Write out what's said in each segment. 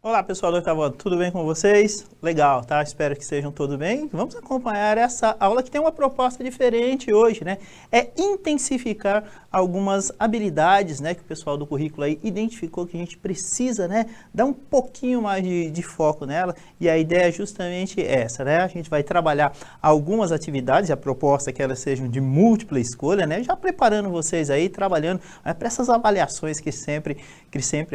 Olá pessoal do oitavo ano, tudo bem com vocês? Legal, tá? Espero que estejam todos bem. Vamos acompanhar essa aula que tem uma proposta diferente hoje, né? É intensificar algumas habilidades, né, que o pessoal do currículo aí identificou que a gente precisa, né, dar um pouquinho mais de foco nela, e a ideia é justamente essa, né? A gente vai trabalhar algumas atividades, a proposta é que elas sejam de múltipla escolha, né? Já preparando vocês aí, trabalhando para essas avaliações que sempre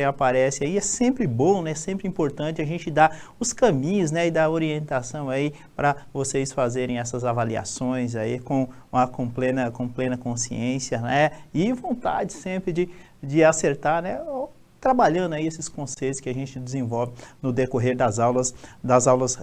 aparecem aí. É sempre bom, né? Sempre importante a gente dar os caminhos, né, e dar orientação aí para vocês fazerem essas avaliações aí com plena consciência, né, e vontade sempre de acertar, né, trabalhando aí esses conceitos que a gente desenvolve no decorrer das aulas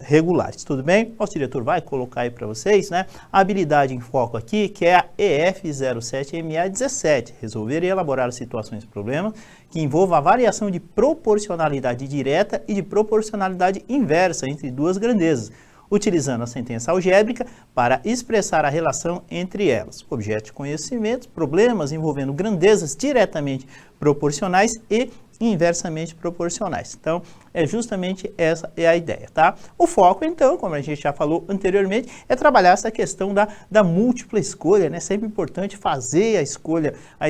regulares. Tudo bem? Nosso diretor vai colocar aí para vocês, né, a habilidade em foco aqui, que é a EF07MA17, resolver e elaborar situações e problemas que envolvam a variação de proporcionalidade direta e de proporcionalidade inversa entre duas grandezas, utilizando a sentença algébrica para expressar a relação entre elas. Objeto de conhecimento, problemas envolvendo grandezas diretamente proporcionais e inversamente proporcionais. Então, é justamente essa é a ideia, tá? O foco, então, como a gente já falou anteriormente, é trabalhar essa questão da múltipla escolha, né? Sempre importante fazer a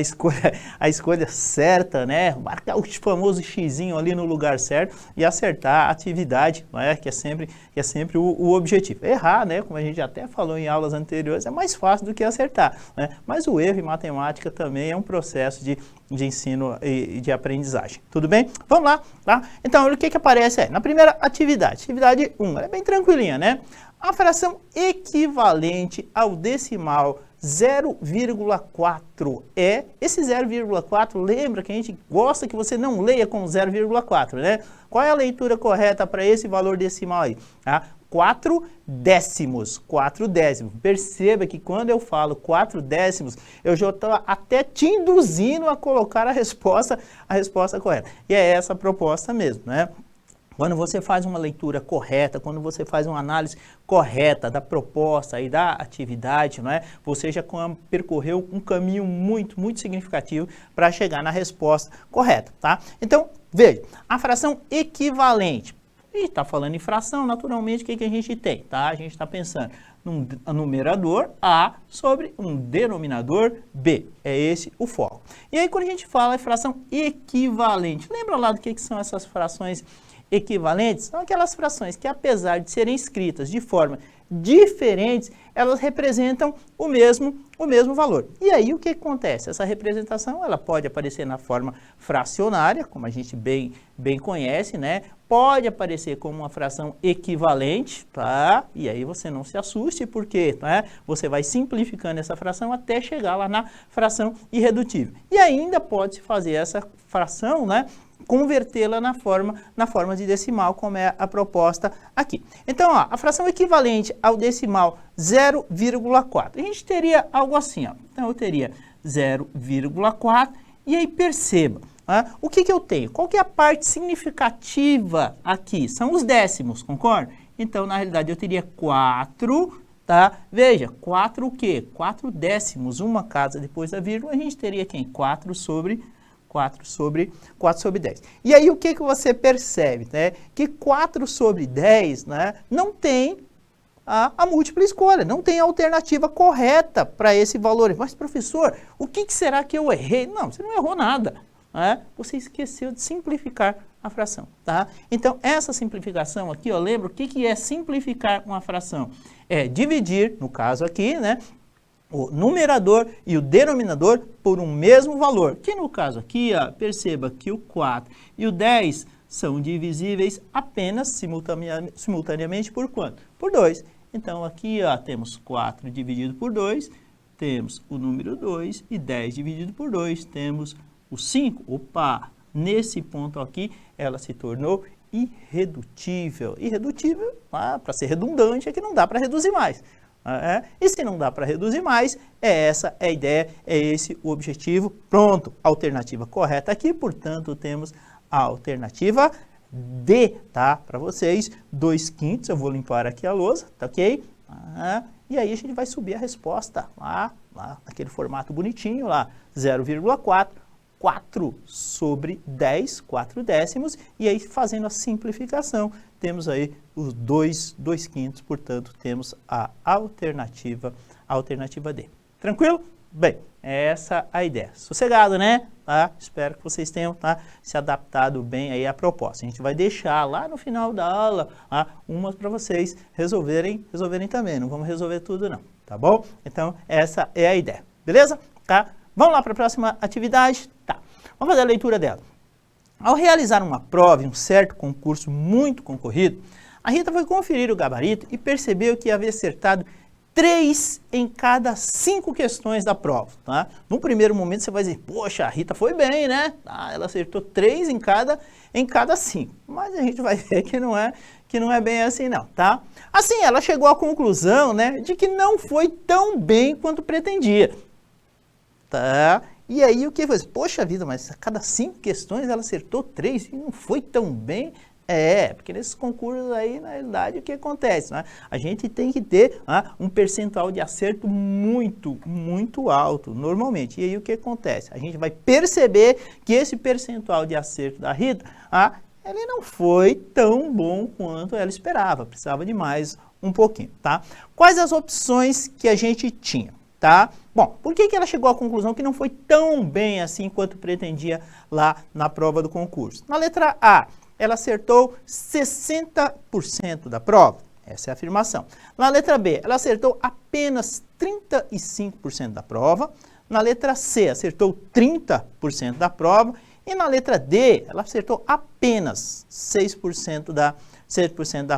escolha certa, né? Marcar o famoso xizinho ali no lugar certo e acertar a atividade, né? Que é sempre o objetivo. Errar, né? Como a gente até falou em aulas anteriores, é mais fácil do que acertar, né? Mas o erro em matemática também é um processo de ensino e de aprendizagem. Tudo bem? Vamos lá, tá? Então, o que aparece aí? Na primeira atividade 1, ela é bem tranquilinha, né? A fração equivalente ao decimal 0,4 é... Esse 0,4, lembra que a gente gosta que você não leia com 0,4, né? Qual é a leitura correta para esse valor decimal aí? Tá? 4 décimos. Perceba que quando eu falo 4 décimos, eu já estou até te induzindo a colocar a resposta correta. E é essa a proposta mesmo, né? Quando você faz uma leitura correta, quando você faz uma análise correta da proposta e da atividade, não é? Você já percorreu um caminho muito, muito significativo para chegar na resposta correta, tá? Então, veja, a fração equivalente. E está falando em fração, naturalmente, o que a gente tem? Tá? A gente está pensando num numerador A sobre um denominador B. É esse o foco. E aí, quando a gente fala em fração equivalente, lembra lá do que são essas frações equivalentes? São aquelas frações que, apesar de serem escritas de forma diferentes, elas representam o mesmo valor. E aí o que acontece? Essa representação ela pode aparecer na forma fracionária, como a gente bem conhece, né? Pode aparecer como uma fração equivalente, tá? E aí você não se assuste, porque tá? Você vai simplificando essa fração até chegar lá na fração irredutível. E ainda pode-se fazer essa fração, né, convertê-la na forma de decimal, como é a proposta aqui. Então, ó, a fração equivalente ao decimal 0,4. A gente teria algo assim, ó. Então, eu teria 0,4 e aí perceba, o que eu tenho? Qual que é a parte significativa aqui? São os décimos, concorda? Então, na realidade, eu teria 4, tá? Veja, 4 o quê? 4 décimos, uma casa depois da vírgula, a gente teria quem? 4 sobre 10. E aí o que você percebe, né? Que 4 sobre 10, né, não tem a múltipla escolha, não tem a alternativa correta para esse valor. Mas, professor, o que será que eu errei? Não, você não errou nada, né? Você esqueceu de simplificar a fração, tá? Então, essa simplificação aqui, ó, lembra o que é simplificar uma fração? É dividir, no caso aqui, né, o numerador e o denominador por um mesmo valor, que no caso aqui, ó, perceba que o 4 e o 10 são divisíveis apenas simultaneamente por quanto? Por 2. Então aqui, ó, temos 4 dividido por 2, temos o número 2, e 10 dividido por 2, temos o 5. Opa, nesse ponto aqui, ela se tornou irredutível. Irredutível, para ser redundante, é que não dá para reduzir mais. E se não dá para reduzir mais, essa é a ideia, é esse o objetivo. Pronto, alternativa correta aqui, portanto, temos a alternativa D, tá? Para vocês, 2/5, eu vou limpar aqui a lousa, tá ok? E aí a gente vai subir a resposta lá naquele formato bonitinho lá, 0,4 4 sobre 10, 4 décimos, e aí fazendo a simplificação, temos aí os 2/5, portanto, temos a alternativa D. Tranquilo? Bem, essa é a ideia. Sossegado, né? Tá? Espero que vocês tenham se adaptado bem aí à proposta. A gente vai deixar lá no final da aula umas para vocês resolverem também. Não vamos resolver tudo não, tá bom? Então, essa é a ideia. Beleza? Tá? Vamos lá para a próxima atividade? Tá. Vamos fazer a leitura dela. Ao realizar uma prova em um certo concurso muito concorrido, a Rita foi conferir o gabarito e percebeu que havia acertado 3 em cada 5 questões da prova, tá? No primeiro momento você vai dizer, poxa, a Rita foi bem, né? Ela acertou 3 em cada 5. Mas a gente vai ver que não é bem assim não, tá? Assim, ela chegou à conclusão, né, de que não foi tão bem quanto pretendia, tá? E aí o que foi? Poxa vida, mas a cada 5 questões ela acertou 3 e não foi tão bem? Porque nesses concursos aí, na realidade, o que acontece? Né? A gente tem que ter um percentual de acerto muito, muito alto, normalmente. E aí o que acontece? A gente vai perceber que esse percentual de acerto da Rita, ele não foi tão bom quanto ela esperava, precisava de mais um pouquinho, tá? Quais as opções que a gente tinha? Tá? Bom, por que ela chegou à conclusão que não foi tão bem assim quanto pretendia lá na prova do concurso? Na letra A, ela acertou 60% da prova. Essa é a afirmação. Na letra B, ela acertou apenas 35% da prova. Na letra C, acertou 30% da prova. E na letra D, ela acertou apenas 6% da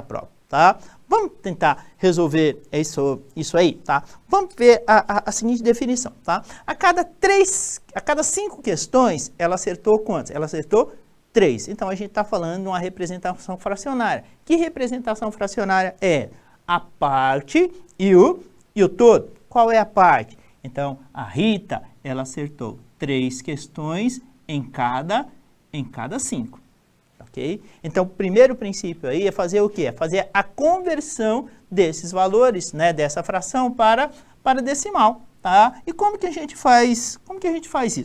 prova. Tá? Vamos tentar resolver isso aí, tá? Vamos ver a seguinte definição, tá? A cada 5 questões, ela acertou quantas? Ela acertou 3. Então, a gente está falando de uma representação fracionária. Que representação fracionária é? A parte e o todo. Qual é a parte? Então, a Rita, ela acertou 3 questões em cada 5. Okay? Então, o primeiro princípio aí é fazer o quê? É fazer a conversão desses valores, né, dessa fração para decimal, tá? E como que a gente faz isso?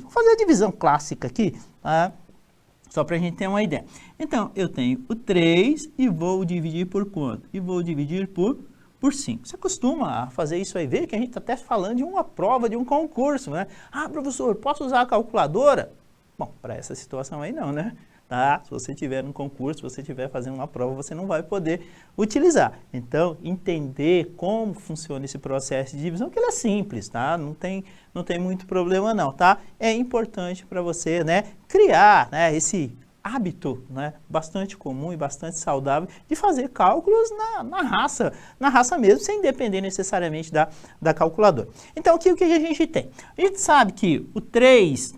Vou fazer a divisão clássica aqui, tá? Só para a gente ter uma ideia. Então, eu tenho o 3 e vou dividir por quanto? E vou dividir por 5. Você costuma fazer isso aí, ver que a gente está até falando de uma prova, de um concurso, né? Professor, posso usar a calculadora? Bom, para essa situação aí não, né? Tá? Se você tiver um concurso, se você estiver fazendo uma prova, você não vai poder utilizar. Então, entender como funciona esse processo de divisão, que ele é simples, tá? Não tem muito problema não, tá? É importante para você, né, criar, né, esse hábito, né, bastante comum e bastante saudável de fazer cálculos na raça mesmo, sem depender necessariamente da calculadora. Então, aqui o que a gente tem? A gente sabe que o 3,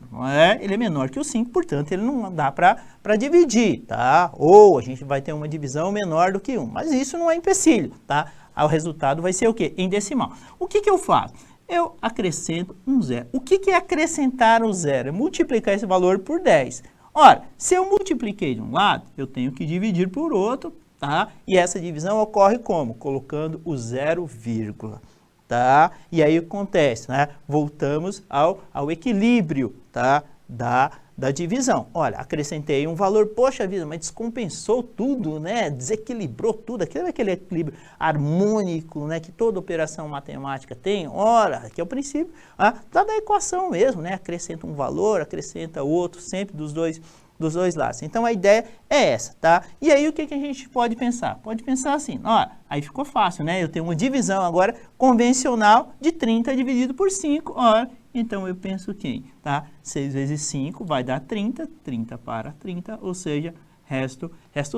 ele é menor que o 5, portanto, ele não dá para dividir, tá? Ou a gente vai ter uma divisão menor do que 1, mas isso não é empecilho, tá? O resultado vai ser o quê? Em decimal. O que eu faço? Eu acrescento um zero. O que é acrescentar um zero? É multiplicar esse valor por 10. Ora, se eu multipliquei de um lado, eu tenho que dividir por outro, tá? E essa divisão ocorre como? Colocando o 0, tá? E aí acontece, né? Voltamos ao equilíbrio, tá? Da divisão. Olha, acrescentei um valor, poxa vida, mas descompensou tudo, né? Desequilibrou tudo, aquele equilíbrio harmônico, né? Que toda operação matemática tem. Ora, aqui é o princípio da equação mesmo, né? Acrescenta um valor, acrescenta outro, sempre dos dois lados. Então, a ideia é essa, tá? E aí, o que a gente pode pensar? Pode pensar assim, ó, aí ficou fácil, né? Eu tenho uma divisão agora convencional de 30 dividido por 5, ora, então eu penso quem? Tá? 6 vezes 5 vai dar 30, 30 para 30, ou seja, resto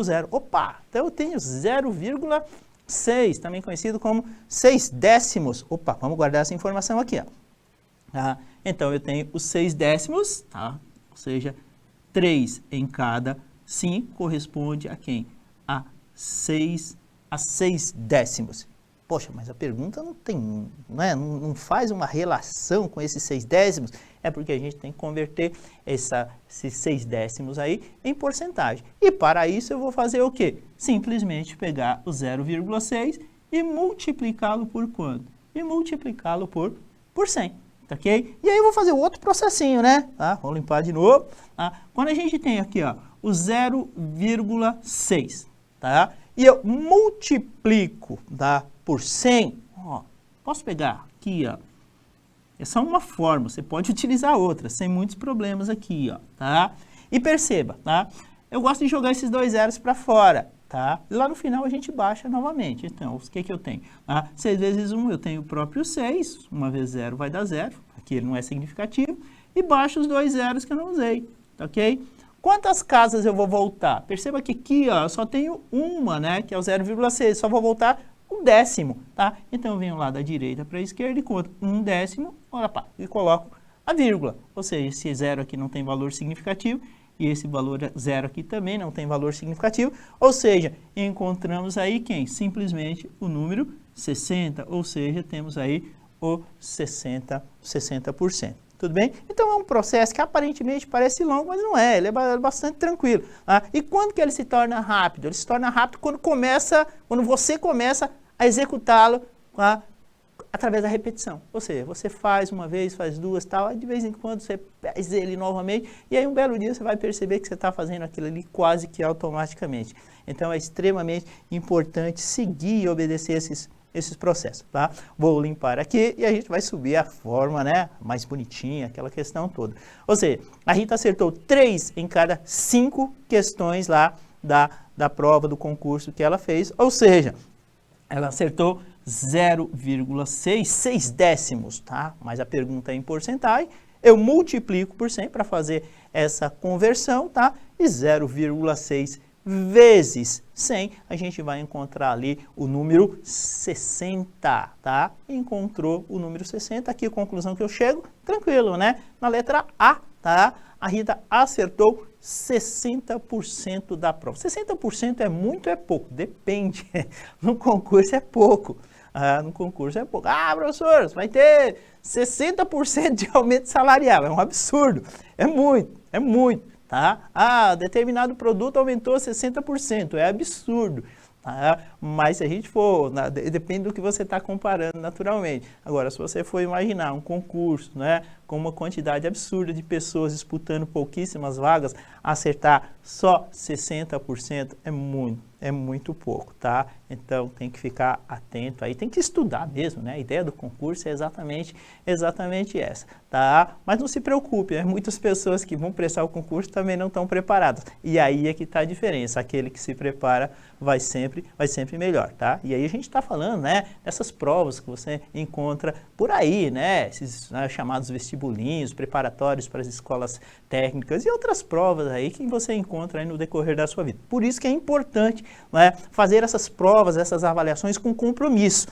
0. Opa, então eu tenho 0,6, também conhecido como 6 décimos. Opa, vamos guardar essa informação aqui, ó. Tá? Então eu tenho os 6 décimos, tá? Ou seja, 3 em cada 5 corresponde a quem? A 6 décimos. Poxa, mas a pergunta não tem, né, não faz uma relação com esses 6 décimos, é porque a gente tem que converter esses 6 décimos aí em porcentagem. E para isso eu vou fazer o quê? Simplesmente pegar o 0,6 e multiplicá-lo por quanto? E multiplicá-lo por 100. tá ok? E aí eu vou fazer outro processinho, né? Tá? Vou limpar de novo. Tá? Quando a gente tem aqui, ó, o 0,6, tá? E eu multiplico, tá, por 100, ó, posso pegar aqui, ó. Essa é uma forma, você pode utilizar outra, sem muitos problemas aqui, ó, tá? E perceba, tá? Eu gosto de jogar esses dois zeros para fora, tá? E lá no final a gente baixa novamente. Então, o que que eu tenho? 6 vezes 1, eu tenho o próprio 6. 1 vezes 0 vai dar 0. Aqui ele não é significativo. E baixo os dois zeros que eu não usei, tá ok? Quantas casas eu vou voltar? Perceba que aqui, ó, eu só tenho uma, né? Que é o 0,6. Só vou voltar um décimo, tá? Então, eu venho lá da direita para a esquerda e conto um décimo, olha pá, e coloco a vírgula. Ou seja, esse zero aqui não tem valor significativo e esse valor zero aqui também não tem valor significativo. Ou seja, encontramos aí quem? Simplesmente o número 60, ou seja, temos aí o 60%. Tudo bem? Então, é um processo que aparentemente parece longo, mas não é. Ele é bastante tranquilo. Tá? E quando que ele se torna rápido? Ele se torna rápido quando você começa a executá-lo, tá, através da repetição. Ou seja, você faz uma vez, faz duas, tal, de vez em quando você faz ele novamente, e aí um belo dia você vai perceber que você está fazendo aquilo ali quase que automaticamente. Então, é extremamente importante seguir e obedecer esses processos, tá? Vou limpar aqui e a gente vai subir a forma, né, mais bonitinha, aquela questão toda. Ou seja, a Rita acertou 3 em cada 5 questões lá da prova do concurso que ela fez, ou seja, ela acertou 0,6 décimos, tá? Mas a pergunta é em porcentagem, eu multiplico por 100 para fazer essa conversão, tá? E 0,6 vezes 100, a gente vai encontrar ali o número 60, tá? Encontrou o número 60, aqui a conclusão que eu chego, tranquilo, né? Na letra A, tá? A Rita acertou 60% da prova. 60% é muito ou é pouco? Depende. No concurso é pouco. No concurso é pouco. Professor, você vai ter 60% de aumento salarial. É um absurdo. É muito. Tá? Determinado produto aumentou 60%, é absurdo. Tá? Mas se a gente for, depende do que você está comparando naturalmente. Agora, se você for imaginar um concurso, né, com uma quantidade absurda de pessoas disputando pouquíssimas vagas, acertar só 60% é muito pouco, tá? Então, tem que ficar atento aí, tem que estudar mesmo, né? A ideia do concurso é exatamente essa, tá? Mas não se preocupe, né? Muitas pessoas que vão prestar o concurso também não estão preparadas. E aí é que está a diferença, aquele que se prepara vai sempre melhor, tá? E aí a gente está falando, né, dessas provas que você encontra por aí, né? Esses, né, chamados vestibulinhos, preparatórios para as escolas técnicas e outras provas aí que você encontra aí no decorrer da sua vida. Por isso que é importante, né, fazer essas provas, essas avaliações com compromisso,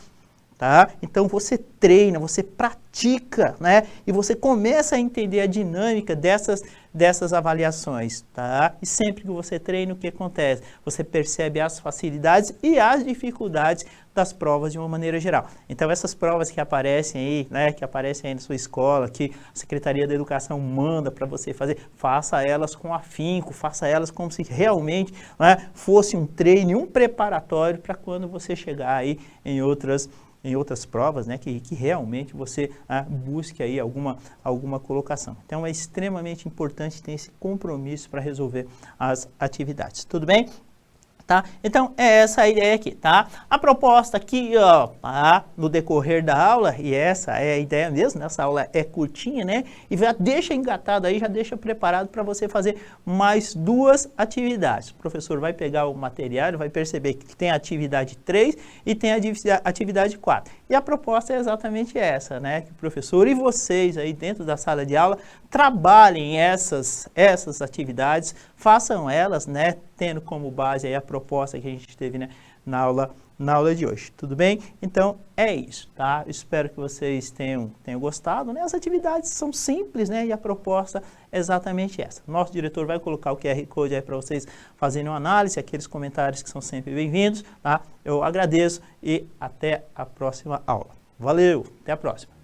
tá? Então você treina, você pratica, né? E você começa a entender a dinâmica dessas avaliações, tá? E sempre que você treina, o que acontece? Você percebe as facilidades e as dificuldades das provas de uma maneira geral. Então, essas provas que aparecem aí, né, que aparecem aí na sua escola, que a Secretaria da Educação manda para você fazer, faça elas com afinco, faça elas como se realmente, né, fosse um treino, um preparatório para quando você chegar aí em outras provas, né, que realmente você busque aí alguma colocação. Então, é extremamente importante ter esse compromisso para resolver as atividades. Tudo bem? Tá? Então, é essa a ideia aqui, tá? A proposta aqui, ó, tá? No decorrer da aula, e essa é a ideia mesmo, essa aula é curtinha, né? E já deixa engatado aí, já deixa preparado para você fazer mais 2 atividades. O professor vai pegar o material, vai perceber que tem a atividade 3 e tem a atividade 4. E a proposta é exatamente essa, né? Que o professor e vocês aí dentro da sala de aula trabalhem essas atividades, façam elas, né? Tendo como base aí a proposta que a gente teve, né, na aula de hoje. Tudo bem? Então, é isso, tá? Espero que vocês tenham gostado, né? As atividades são simples, né? E a proposta é exatamente essa. Nosso diretor vai colocar o QR Code aí para vocês fazerem uma análise, aqueles comentários que são sempre bem-vindos, tá? Eu agradeço e até a próxima aula. Valeu, até a próxima.